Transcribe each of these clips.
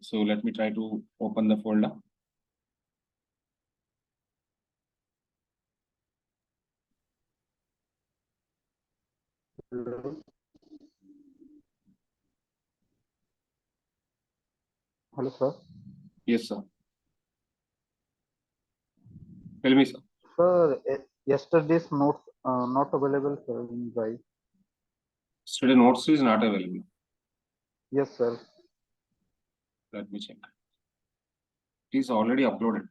so let me try to open the folder. Hello, sir. Yes, sir. Tell me, sir. Sir, yesterday's notes not available, sir, in Drive. Yesterday notes is not available. Yes, sir. Let me check. It is already uploaded.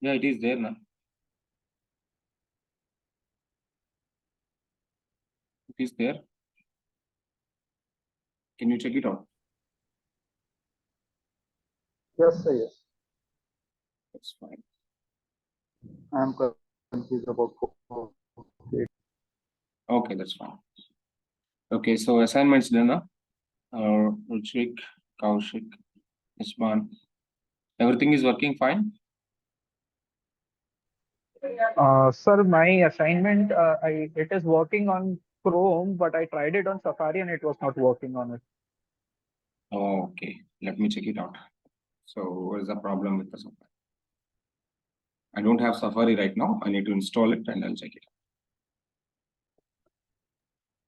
Yeah, it is there now. It is there. Can you check it out? Yes, sir. Yes. That's fine. I am confused about. Okay, that's fine. Okay, so assignments done. Ruchik, Kaushik, Isman. Everything is working fine. Sir, my assignment, it is working on Chrome, but I tried it on Safari and it was not working on it. Okay, let me check it out. So what is the problem with the Safari? I don't have Safari right now. I need to install it and I'll check it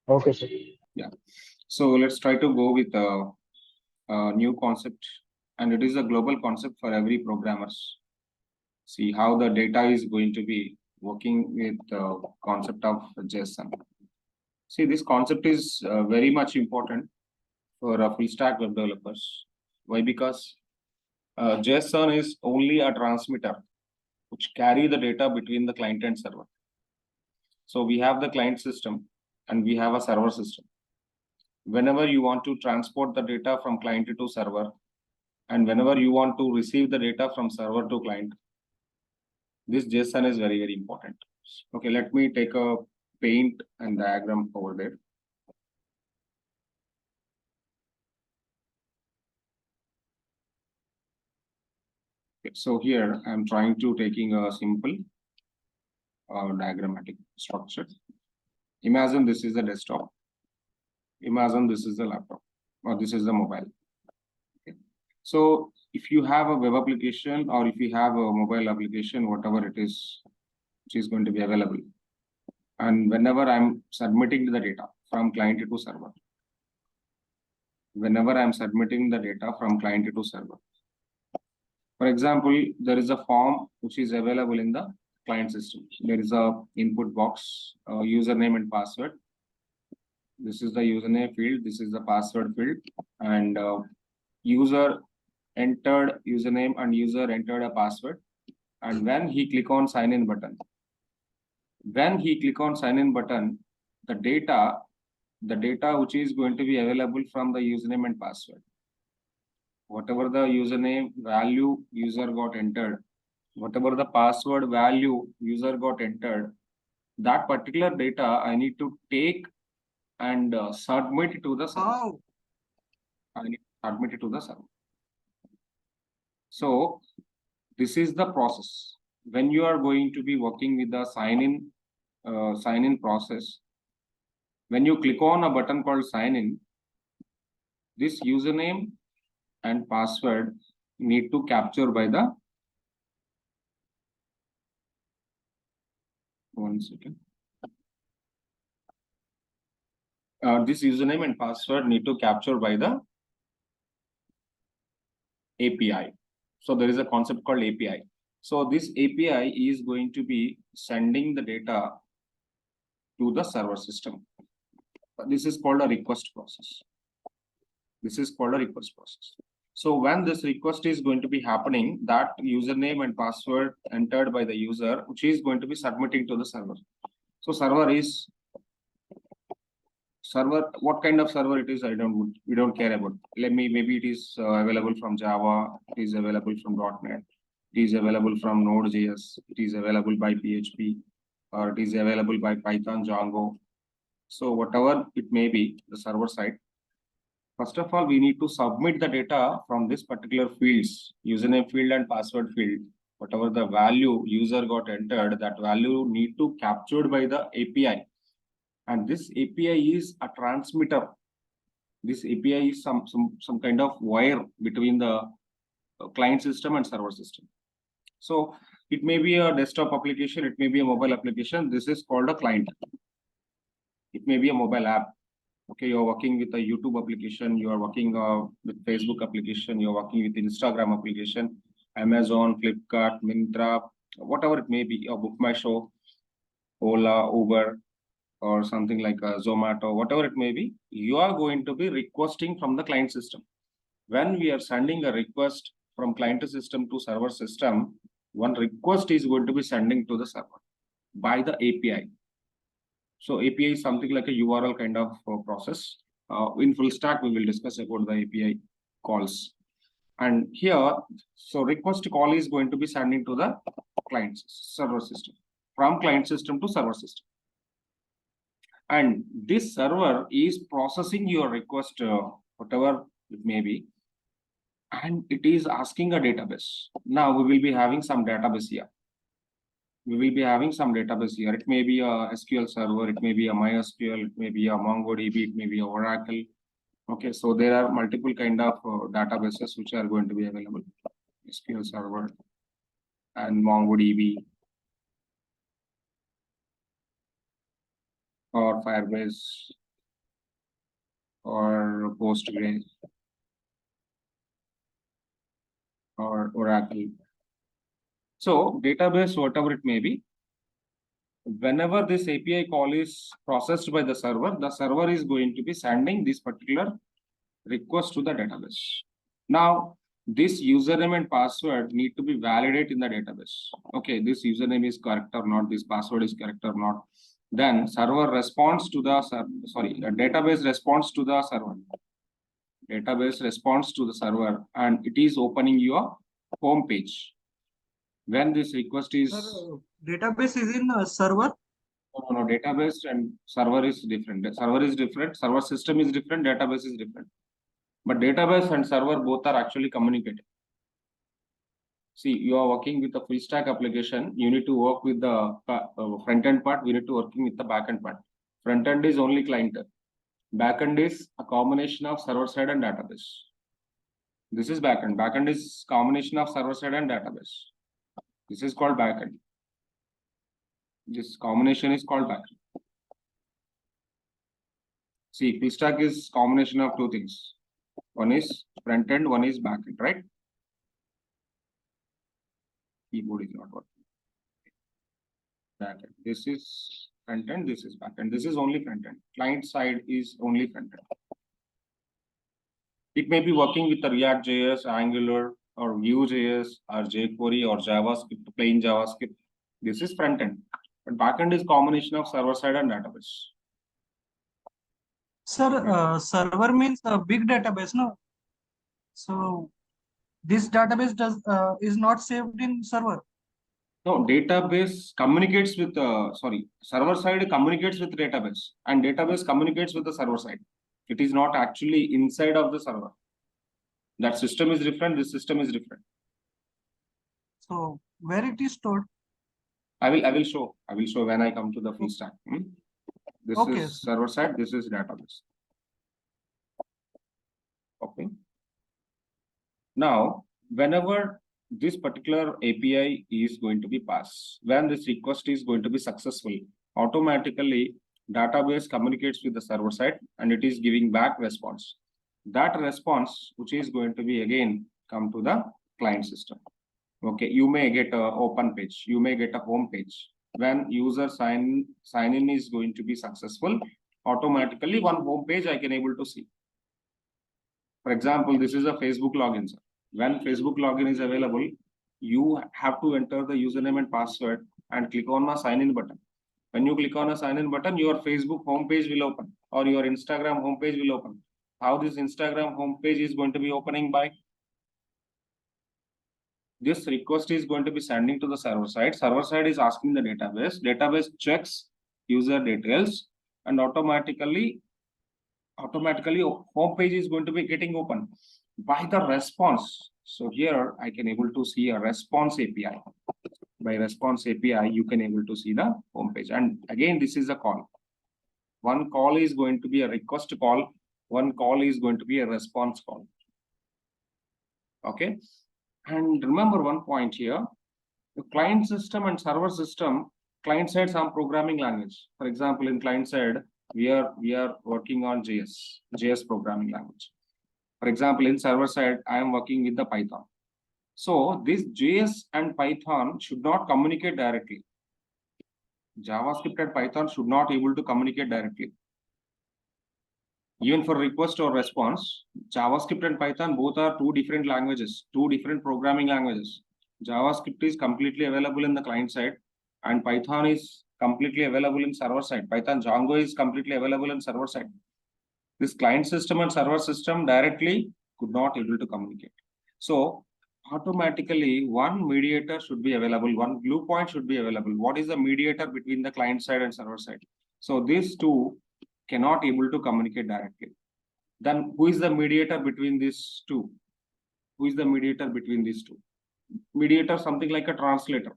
out. Okay, sir. Yeah. So let's try to go with a new concept, and it is a global concept for every programmers. See how the data is going to be working with the concept of JSON. See, this concept is very much important for full stack web developers. Why? Because JSON is only a transmitter which carry the data between the client and server. So we have the client system and we have a server system. Whenever you want to transport the data from client to server, and whenever you want to receive the data from server to client, this JSON is very, very important. Okay, let me take a paint and diagram over there. Okay, so here I'm trying to taking a simple diagrammatic structure. Imagine this is the desktop. Imagine this is the laptop, or this is the mobile. Okay. So if you have a web application or if you have a mobile application, whatever it is, which is going to be available, and whenever I'm submitting the data from client to server, for example, there is a form which is available in the client system. There is a input box, username and password. This is the username field. This is the password field, and user entered username and user entered a password. And when he click on sign in button, the data which is going to be available from the username and password, whatever the username value user got entered, whatever the password value user got entered, that particular data I need to take and submit it to the server. I need to submit it to the server. So this is the process. When you are going to be working with the sign in process, when you click on a button called sign in, this username and password need to capture by the this username and password need to capture by the API. So there is a concept called API. So this API is going to be sending the data to the server system. This is called a request process. So when this request is going to be happening, that username and password entered by the user, which is going to be submitting to the server. So server server, what kind of server it is, we don't care about. Maybe it is available from Java, it is available from .NET, it is available from Node.js, it is available by PHP, or it is available by Python, Django. So whatever it may be, the server side. First of all, we need to submit the data from this particular fields, username field and password field. Whatever the value user got entered, that value need to captured by the API. And this API is a transmitter. This API is some kind of wire between the client system and server system. So it may be a desktop application, it may be a mobile application. This is called a client. It may be a mobile app. Okay, you're working with a YouTube application, you are working with Facebook application, you're working with Instagram application, Amazon, Flipkart, Myntra, whatever it may be, or Book My Show, Ola, Uber, or something like a Zomato, whatever it may be, you are going to be requesting from the client system. When we are sending a request from client system to server system, one request is going to be sending to the server by the API. So API is something like a URL kind of process. In full stack, we will discuss about the API calls. And here, so request call is going to be sending to the client server system, from client system to server system. And this server is processing your request, whatever it may be, and it is asking a database. Now we will be having some database here. We will be having some database here. It may be a SQL server, it may be a MySQL, it may be a MongoDB, it may be a Oracle. Okay, so there are multiple kind of databases which are going to be available. SQL server and MongoDB or Firebase or Postgres or Oracle. So database, whatever it may be, whenever this API call is processed by the server is going to be sending this particular request to the database. Now, this username and password need to be validated in the database. Okay, this username is correct or not, this password is correct or not. Then server responds to the database responds to the server. Database responds to the server and it is opening your home page. When this request is database is in server. No, database and server is different. Server is different, server system is different, database is different. But database and server both are actually communicating. See, you are working with a full stack application, you need to work with the front end part, we need to working with the backend part. Front end is only client. Backend is a combination of server side and database. This is backend. Backend is combination of server side and database. This is called backend. This combination is called backend. See, full stack is combination of two things. One is front end, one is backend, right? Keyboard is not working. Backend. This is front end, this is backend. This is only front end. Client side is only front end. It may be working with the React.js, Angular, or Vue.js, or jQuery, or JavaScript, plain JavaScript. This is front end. But backend is combination of server side and database. Sir, server means a big database, no? So this database is not saved in server. No, database communicates with server side communicates with database, and database communicates with the server side. It is not actually inside of the server. That system is different, this system is different. So where it is stored? I will show when I come to the full stack. This is server side, this is database. Okay. Now, whenever this particular API is going to be passed, when this request is going to be successful, automatically database communicates with the server side and it is giving back response. That response, which is going to be again come to the client system. Okay, you may get a open page, you may get a home page. When user sign in is going to be successful, automatically one home page I can able to see. For example, this is a Facebook login, sir. When Facebook login is available, you have to enter the username and password and click on the sign in button. When you click on a sign in button, your Facebook homepage will open or your Instagram homepage will open. How this Instagram homepage is going to be opening by? This request is going to be sending to the server side. Server side is asking the database. Database checks user details and automatically homepage is going to be getting open by the response. So here I can able to see a response API. By response API, you can able to see the homepage. And again, this is a call. One call is going to be a request call. One call is going to be a response call. Okay. And remember one point here, the client system and server system, client side some programming language. For example, in client side, we are working on JS programming language. For example, in server side, I am working with the Python. So this JS and Python should not communicate directly. JavaScript and Python should not able to communicate directly. Even for request or response, JavaScript and Python both are two different languages, two different programming languages. JavaScript is completely available in the client side and Python is completely available in server side. Python Django is completely available in server side. This client system and server system directly could not able to communicate. So automatically one mediator should be available, one glue point should be available. What is the mediator between the client side and server side? So these two cannot able to communicate directly. Then who is the mediator between these two? Who is the mediator between these two? Mediator, something like a translator.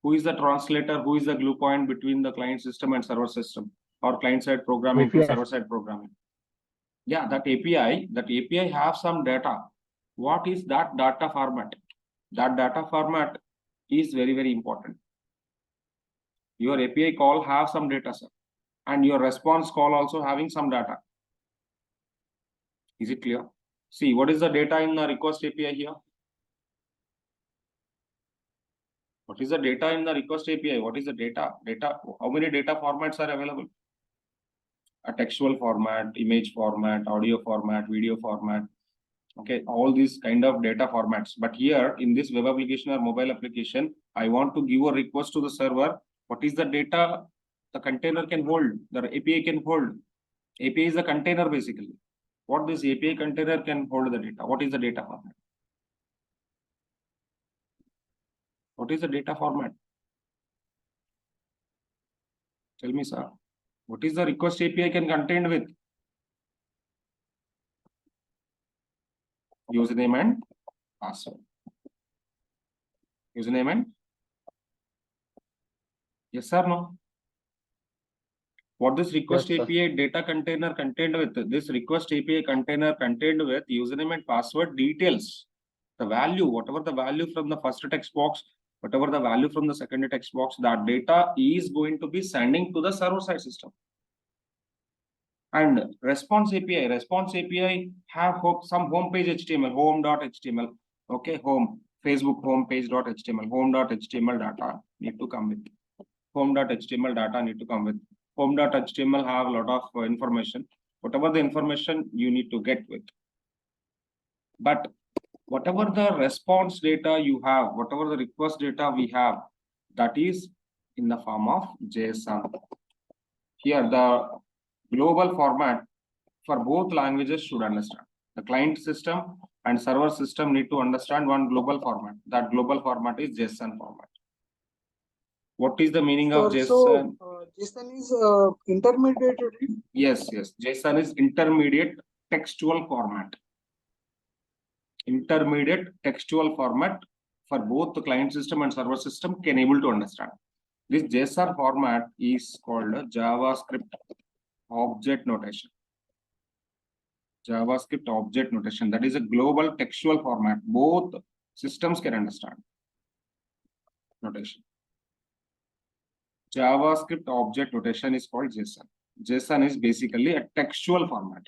Who is the translator? Who is the glue point between the client system and server system or client side programming to server side programming? Yeah, that API have some data. What is that data format? That data format is very, very important. Your API call have some data, sir. And your response call also having some data. Is it clear? See, what is the data in the request API here? What is the data in the request API? What is the data? How many data formats are available? A textual format, image format, audio format, video format. Okay, all these kind of data formats. But here in this web application or mobile application, I want to give a request to the server. What is the data the container can hold, the API can hold? API is a container basically. What this API container can hold the data? What is the data format? What is the data format? Tell me, sir. What is the request API can contain with? Username and password. Username and? Yes or no? What this request API data container contained with? This request API container contained with username and password details. The value, whatever the value from the first text box, whatever the value from the second text box, that data is going to be sending to the server side system. And response API have some homepage HTML, home.html. Okay, home, Facebook homepage.html, home.html data need to come with. Home.html data need to come with. Home.html have a lot of information. Whatever the information you need to get with. But whatever the response data you have, whatever the request data we have, that is in the form of JSON. Here, the global format for both languages should understand. The client system and server system need to understand one global format. That global format is JSON format. What is the meaning of JSON? So, JSON is intermediate. Yes. JSON is intermediate textual format. Intermediate textual format for both the client system and server system can able to understand. This JSON format is called JavaScript object notation. JavaScript object notation. That is a global textual format. Both systems can understand. Notation. JavaScript object notation is called JSON. JSON is basically a textual format.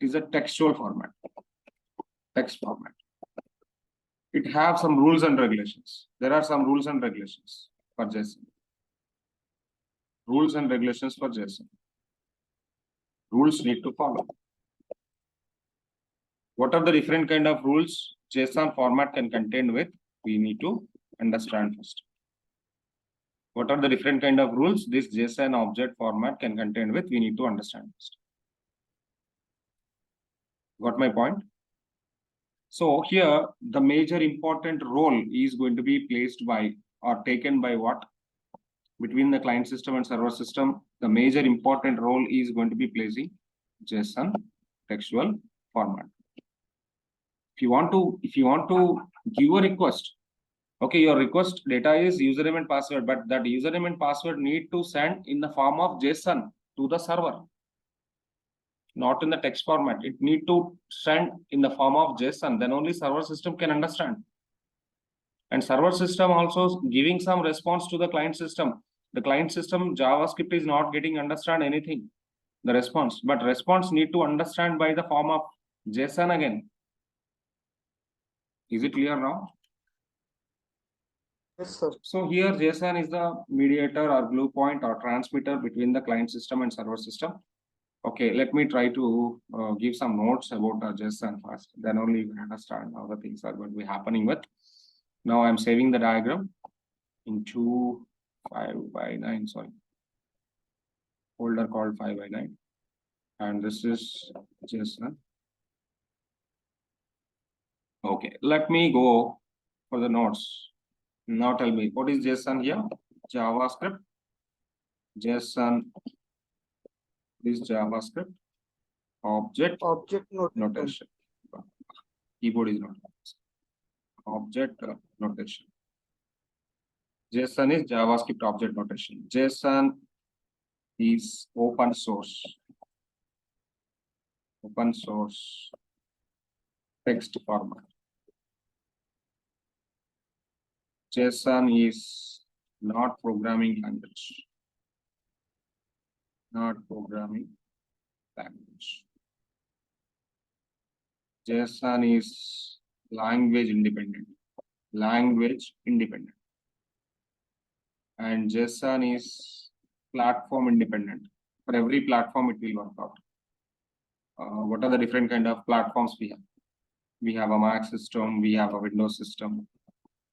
It is a textual format. Text format. It has some rules and regulations. There are some rules and regulations for JSON. Rules and regulations for JSON. Rules need to follow. What are the different kind of rules JSON format can contain with? We need to understand first. What are the different kind of rules this JSON object format can contain with? We need to understand this. Got my point? So here the major important role is going to be placed by or taken by what? Between the client system and server system, the major important role is going to be placing JSON textual format. If you want to give a request, okay, your request data is username and password, but that username and password need to send in the form of JSON to the server, not in the text format. It need to send in the form of JSON. Then only server system can understand. And server system also giving some response to the client system. The client system JavaScript is not getting understand anything, the response, but response need to understand by the form of JSON again. Is it clear now? Yes, sir. So here JSON is the mediator or glue point or transmitter between the client system and server system. Okay, let me try to give some notes about JSON first. Then only you can understand how the things are going to be happening with. Now I'm saving the diagram into 5x9, sorry, folder called 5x9, and this is JSON. Okay, let me go for the notes. Now tell me, what is JSON here? JavaScript. JSON is JavaScript object notation. Keyboard is not object notation. JSON is JavaScript object notation. JSON is open source text format. JSON is not programming language. Not programming language. JSON is language independent. Language independent. And JSON is platform independent. For every platform, it will work out. What are the different kind of platforms we have? We have a Mac system, we have a Windows system,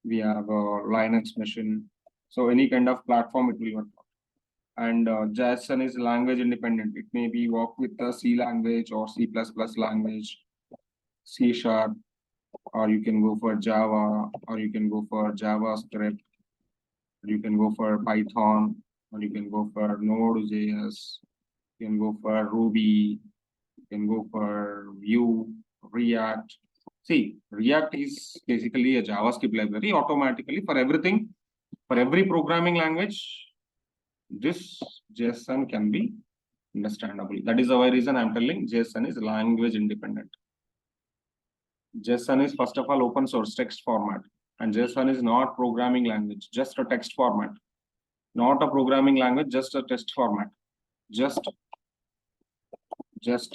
we have a Linux machine. So any kind of platform, it will work out. And JSON is language independent. It may be work with the C language or C++ language, C#, or you can go for Java, or you can go for JavaScript, or you can go for Python, or you can go for Node.js, you can go for Ruby, you can go for Vue, React. See, React is basically a JavaScript library automatically for everything, for every programming language. This JSON can be understandable. That is the reason I'm telling JSON is language independent. JSON is first of all open source text format, and JSON is not programming language, just a text format. Not a programming language, just a text format. Just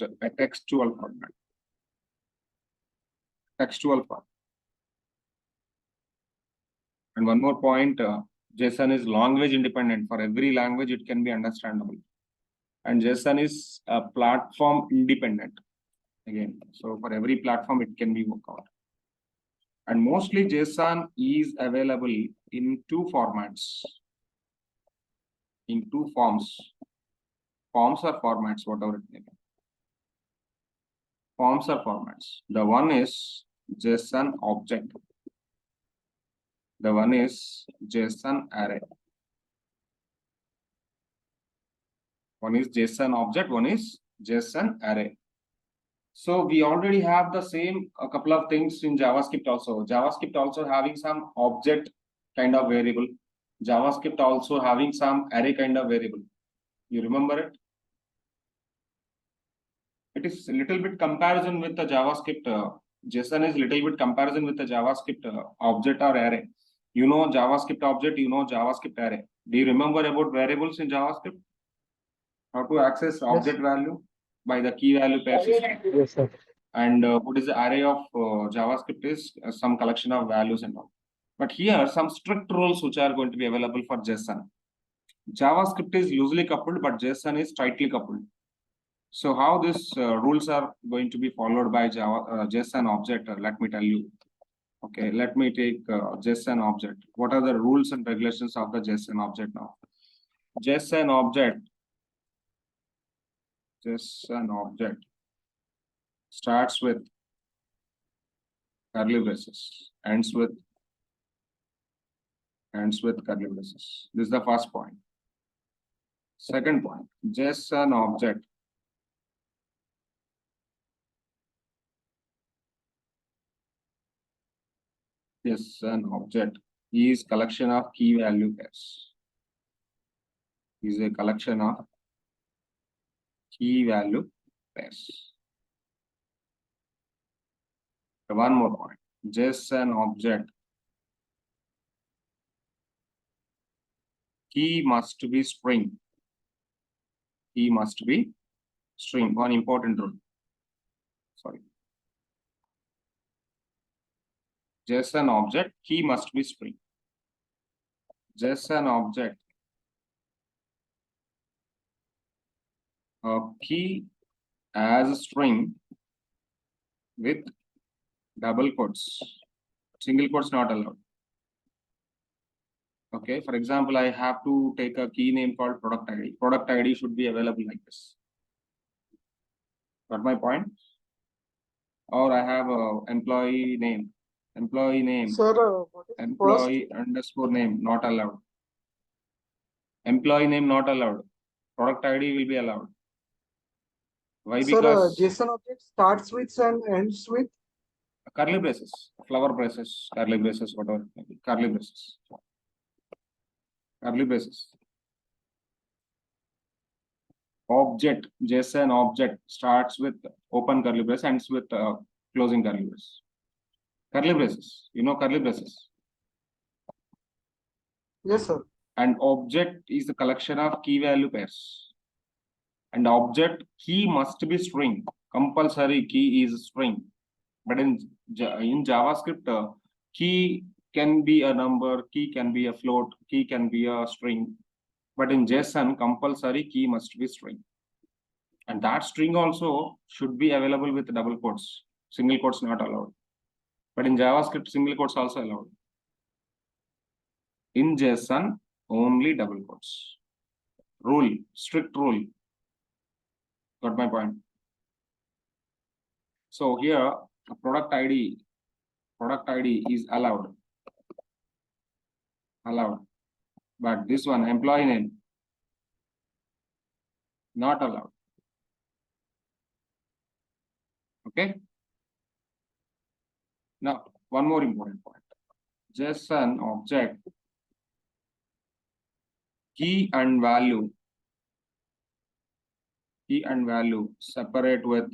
a textual format. Textual format. And one more point, JSON is language independent. For every language, it can be understandable. And JSON is platform independent. Again, so for every platform, it can be worked out. And mostly JSON is available in two formats. In two forms. Forms or formats, whatever it may be. Forms or formats. The one is JSON object. The one is JSON array. One is JSON object, one is JSON array. So we already have the same a couple of things in JavaScript also. JavaScript also having some object kind of variable. JavaScript also having some array kind of variable. You remember it? It is a little bit comparison with the JavaScript. JSON is little bit comparison with the JavaScript object or array. You know JavaScript object, you know JavaScript array. Do you remember about variables in JavaScript? How to access object value by the key value pair system? Yes, sir. And what is the array of JavaScript is some collection of values and all. But here some strict rules which are going to be available for JSON. JavaScript is loosely coupled, but JSON is tightly coupled. So how these rules are going to be followed by JSON object, let me tell you. Okay, let me take JSON object. What are the rules and regulations of the JSON object now? JSON object starts with curly braces, ends with curly braces. This is the first point. Second point, JSON object is collection of key value pairs. Is a collection of key value pairs. One more point. JSON object key must be string. Key must be string. One important rule. Sorry. JSON object key must be string. JSON object key as string with double quotes. Single quotes not allowed. Okay, for example, I have to take a key name called product ID. Product ID should be available like this. Got my point? Or I have a employee name. Employee name. Sir, what is Employee underscore name not allowed. Employee name not allowed. Product ID will be allowed. Why? Sir, Because JSON object starts with and ends with curly braces, flower braces, curly braces, whatever. Curly braces. Curly braces. Object, JSON object starts with open curly brace, ends with closing curly brace. Curly braces, you know curly braces. yes, sir. And object is the collection of key value pairs. And object key must be string. Compulsory key is string. But in JavaScript, key can be a number, key can be a float, key can be a string. But in JSON, compulsory key must be string. And that string also should be available with double quotes. Single quotes not allowed. But in JavaScript, single quotes also allowed. In JSON, only double quotes. Rule, strict rule. Got my point? So here, product ID is allowed. But this one, employee name, not allowed. Okay. Now, one more important point. JSON object key and value separate with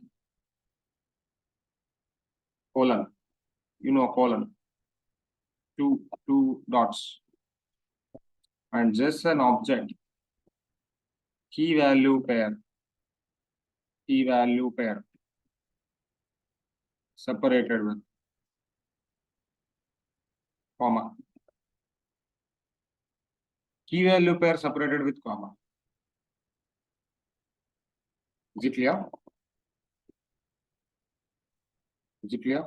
colon. You know colon. Two dots. And JSON object key value pair separated with comma. Key value pair separated with comma. Is it clear? Is it clear?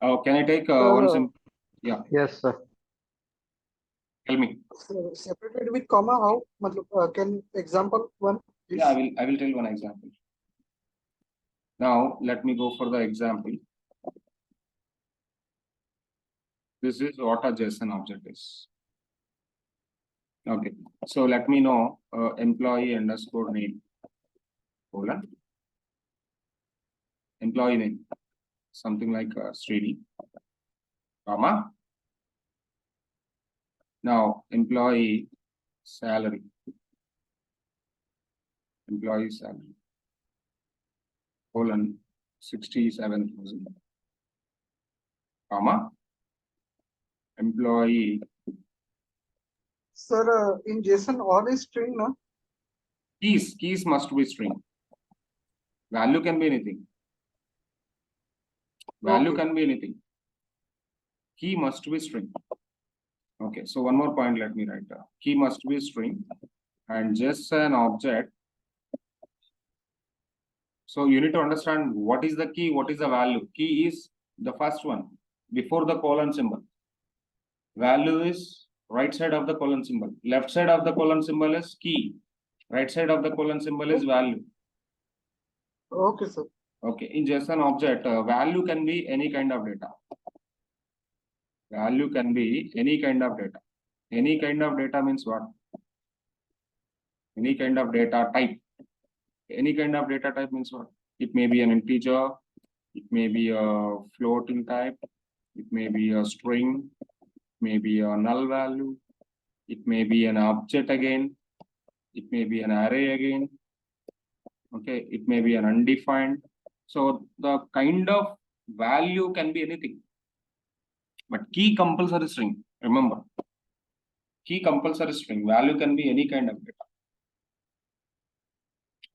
Can I take one simple? Yeah. Yes, sir. Tell me. Separated with comma, how? Can example one? Please? Yeah, I will tell one example. Now let me go for the example. This is what a JSON object is. Okay, so let me know employee underscore name colon employee name, something like Srini, comma. Now employee salary, colon 67,000, comma. Employee. Sir, in JSON, all is string, no? Keys must be string. Value can be anything. Value Okay. can be anything. Key must be string. Okay, so one more point, let me write down. Key must be string and JSON object. So you need to understand what is the key, what is the value. Key is the first one, before the colon symbol. Value is right side of the colon symbol. Left side of the colon symbol is key. Right side of the colon symbol is value. Okay, sir. Okay, in JSON object, value can be any kind of data. Value can be any kind of data. Any kind of data means what? Any kind of data type. Any kind of data type means what? It may be an integer, it may be a floating type, it may be a string, it may be a null value, it may be an object again, it may be an array again, okay, it may be an undefined. So the kind of value can be anything. But key compulsory string, remember, key compulsory string, value can be any kind of data.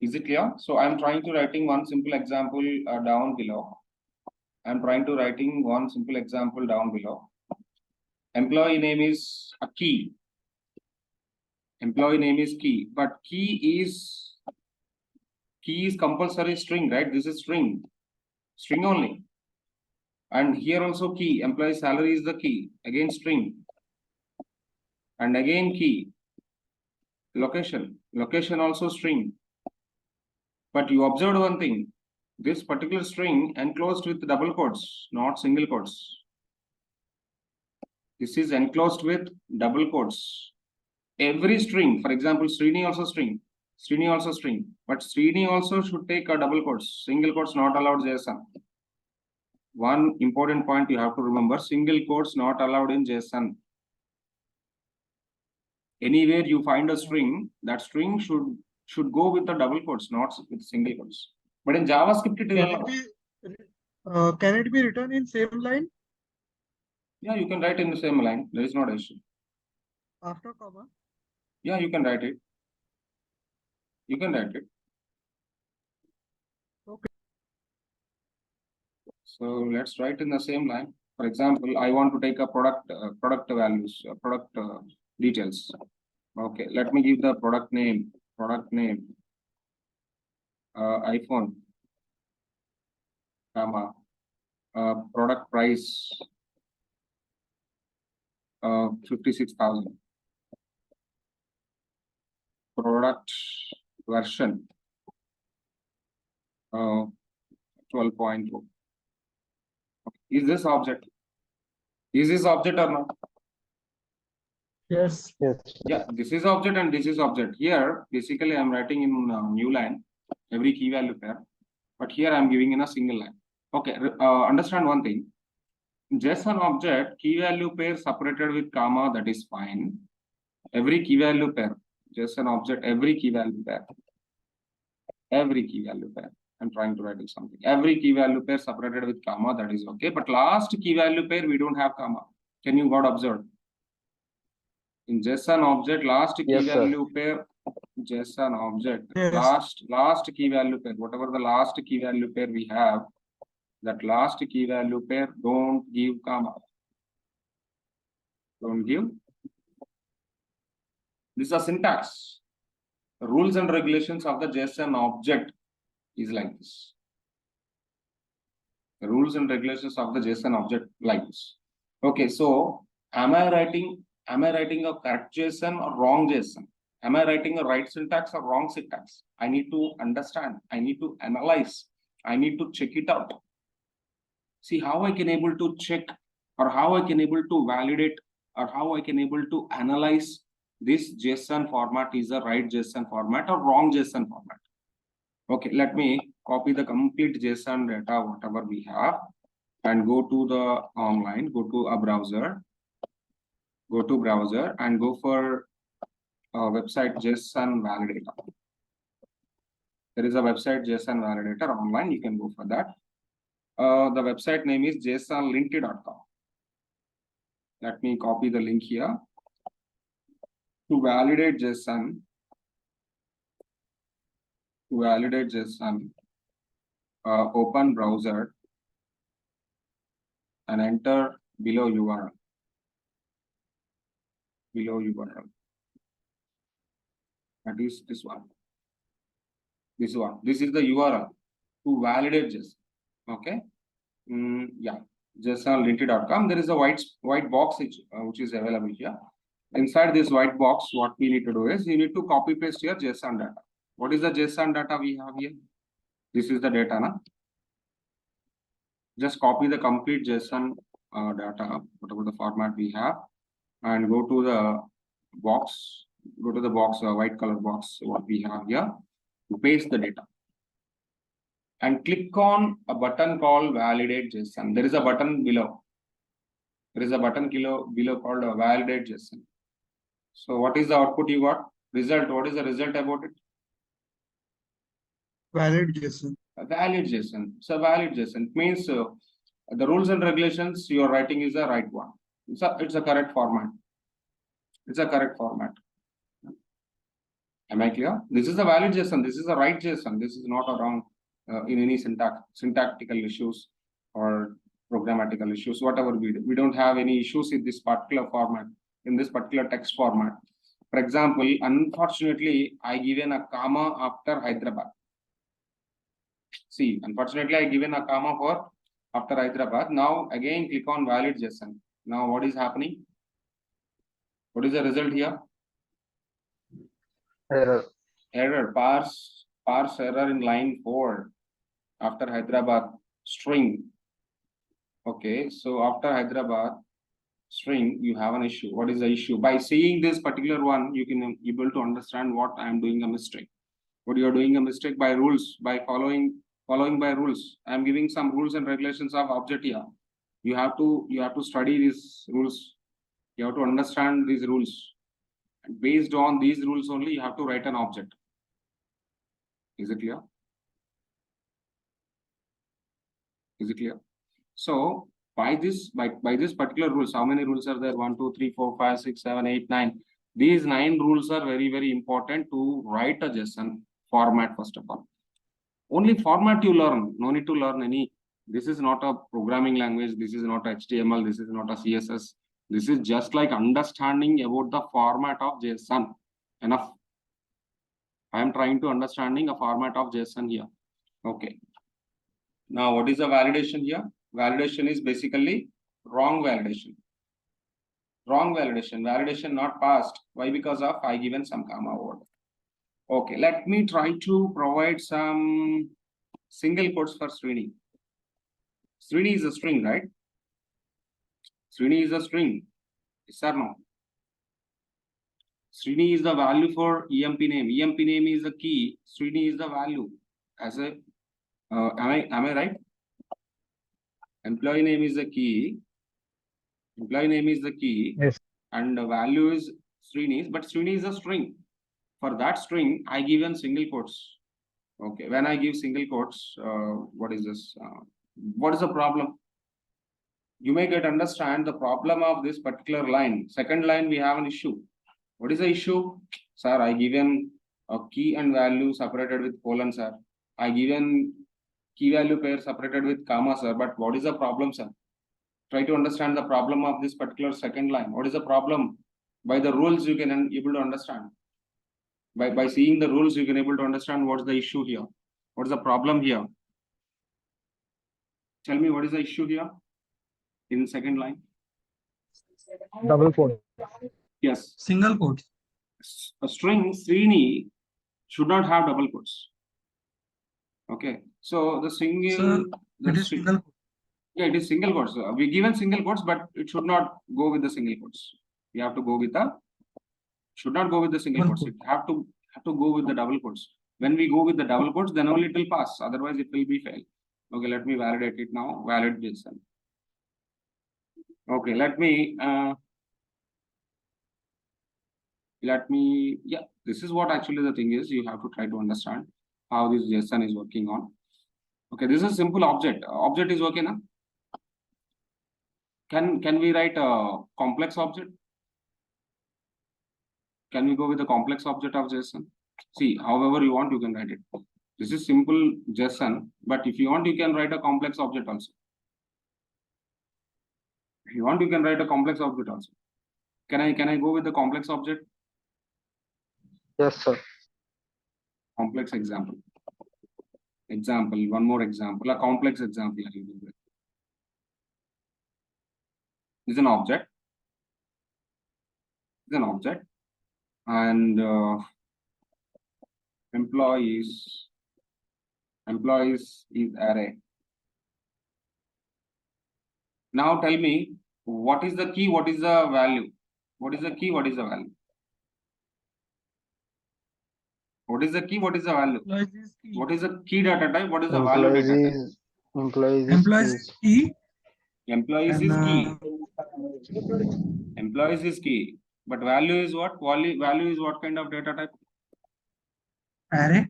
Is it clear? So I'm trying to writing one simple example down below. I'm trying to writing one simple example down below. Employee name is a key. Employee name is key, but key is compulsory string, right? This is string only. And here also key, employee salary is the key, again string. And again key, location also string. But you observed one thing, this particular string enclosed with double quotes, not single quotes. This is enclosed with double quotes. Every string, for example, Srini also string, but Srini also should take a double quotes, single quotes not allowed JSON. One important point you have to remember, single quotes not allowed in JSON. Anywhere you find a string, that string should go with the double quotes, not with single quotes. But in JavaScript, it is allowed. Can it be written in same line Yeah, you can write in the same line. There is not an issue. after comma? Yeah, you can write it. You can write it. Okay. So let's write in the same line. For example, I want to take a product values, product details. Okay, let me give the product name. iPhone, comma, product price, 56,000. Product version, 12.2. Is this object? Is this object or not? Yes. Yes. Yeah, this is object and this is object. Here, basically, I'm writing in new line, every key value pair. But here I'm giving in a single line. Okay, understand one thing. JSON object, key value pair separated with comma, that is fine. Every key value pair, JSON object, every key value pair. I'm trying to write something. Every key value pair separated with comma, that is okay. But last key value pair, we don't have comma. Can you got observed? In JSON object, last key Yes, sir. value pair, JSON object, Yes. last key value pair, whatever the last key value pair we have, that last key value pair don't give comma. Don't give. This is a syntax. The rules and regulations of the JSON object is like this. The rules and regulations of the JSON object like this. Okay, so am I writing a correct JSON or wrong JSON? Am I writing a right syntax or wrong syntax? I need to understand. I need to analyze. I need to check it out. See how I can able to check, or how I can able to validate, or how I can able to analyze this JSON format is a right JSON format or wrong JSON format. Okay, let me copy the complete JSON data, whatever we have, and go to the online, go to a browser, and go for website JSON validator. There is a website JSON validator online. You can go for that. The website name is jsonlinty.com. Let me copy the link here. To validate JSON, open browser and enter below URL. That is this one. This is the URL to validate JSON. Okay. Yeah. JSON.linty.com. There is a white box which is available here. Inside this white box, what we need to do is you need to copy paste your JSON data. What is the JSON data we have here? This is the data, na? Just copy the complete JSON data, whatever the format we have, and go to the box. Go to the box, white color box, what we have here. Paste the data. And click on a button called validate JSON. There is a button below. There is a button below called validate JSON. So what is the output you got? Result. What is the result about it? Valid JSON. A valid JSON. So valid JSON means the rules and regulations you are writing is the right one. It's a correct format. It's a correct format. Am I clear? This is a valid JSON. This is a right JSON. This is not a wrong in any syntactical issues or programmatical issues, whatever we do. We don't have any issues in this particular format, in this particular text format. For example, unfortunately, I given a comma after Hyderabad. See, unfortunately, I given a comma for after Hyderabad. Now, again, click on valid JSON. Now, what is happening? What is the result here? Error. Error. Parse error in line 4 after Hyderabad string. Okay, so after Hyderabad string, you have an issue. What is the issue? By seeing this particular one, you can able to understand what I am doing a mistake. What you are doing a mistake by rules, by following by rules. I am giving some rules and regulations of object here. You have to study these rules. You have to understand these rules. And based on these rules only, you have to write an object. Is it clear? Is it clear? So by this particular rules, how many rules are there? 1, 2, 3, 4, 5, 6, 7, 8, 9. These 9 rules are very, very important to write a JSON format, first of all. Only format you learn. No need to learn any. This is not a programming language. This is not HTML. This is not a CSS. This is just like understanding about the format of JSON. Enough. I am trying to understanding a format of JSON here. Okay. Now, what is the validation here? Validation is basically wrong validation. Wrong validation. Validation not passed. Why? Because of I given some comma word. Okay, let me try to provide some single quotes for Srini. Srini is a string, right? Srini is a string. Yes or no? Srini is the value for EMP name. EMP name is the key. Srini is the value. As a am I right? Employee name is the key. Employee name is the key. Yes. And the value is Srini, but Srini is a string. For that string, I give in single quotes. Okay, when I give single quotes, what is this? What is the problem? You may get understand the problem of this particular line. Second line, we have an issue. What is the issue? Sir, I given a key and value separated with colon, sir. I given key value pair separated with comma, sir. But what is the problem, sir? Try to understand the problem of this particular second line. What is the problem? By the rules, you can able to understand. By seeing the rules, you can able to understand what's the issue here. What is the problem here? Tell me what is the issue here in second line? Double quote. Yes. Single quotes. A string Srini should not have double quotes. Okay. So the single. Sir, it is single quote. Yeah, it is single quotes. We given single quotes, but it should not go with the single quotes. We have to go with the. Should not go with the single quotes. It have to go with the double quotes. When we go with the double quotes, then only it will pass. Otherwise, it will be fail. Okay, let me validate it now. Valid JSON. Okay, let me. Yeah, this is what actually the thing is. You have to try to understand how this JSON is working on. Okay, this is a simple object. Object is okay now. Can we write a complex object? Can we go with the complex object of JSON? See, however you want, you can write it. This is simple JSON, but if you want, you can write a complex object also. If you want, you can write a complex object also. Can I go with the complex object? Yes, sir. Complex example. One more example, a complex example. is an object. Is an object, and employees is array. Now tell me, what is the key? What is the value? What is the key? What is the value? What is the key? What is the value? Employees is key. What is the key data type? What is the value Employees data type? is employees Employees is is key. Employees And, is key. Employees is key. But value is what? Value is what kind of data type? Array.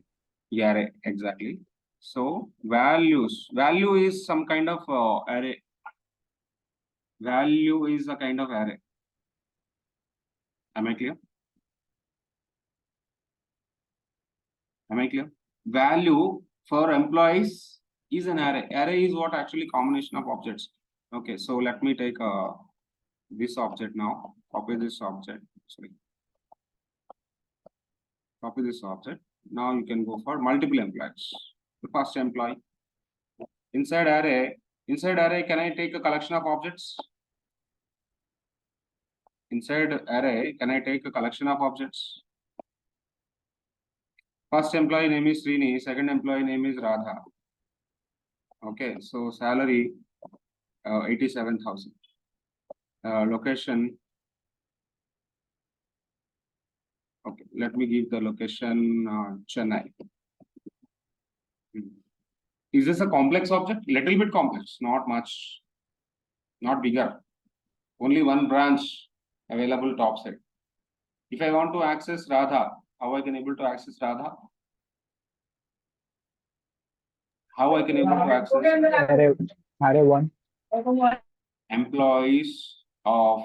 Yeah, array, exactly. So value is some kind of array. Value is a kind of array. Am I clear? Am I clear? Value for employees is an array. Array is what? Actually combination of objects. Okay, so let me take this object now. Copy this object. Sorry. Copy this object. Now you can go for multiple employees. The first employee. Inside array, can I take a collection of objects? Inside array, can I take a collection of objects? First employee name is Srini, second employee name is Radha. Okay, so salary 87,000. Location. Okay, let me give the location Chennai. Is this a complex object? Little bit complex, not much, not bigger. Only one branch available top side. If I want to access Radha, how I can able to access Radha? How I can able to access Array 1. employees of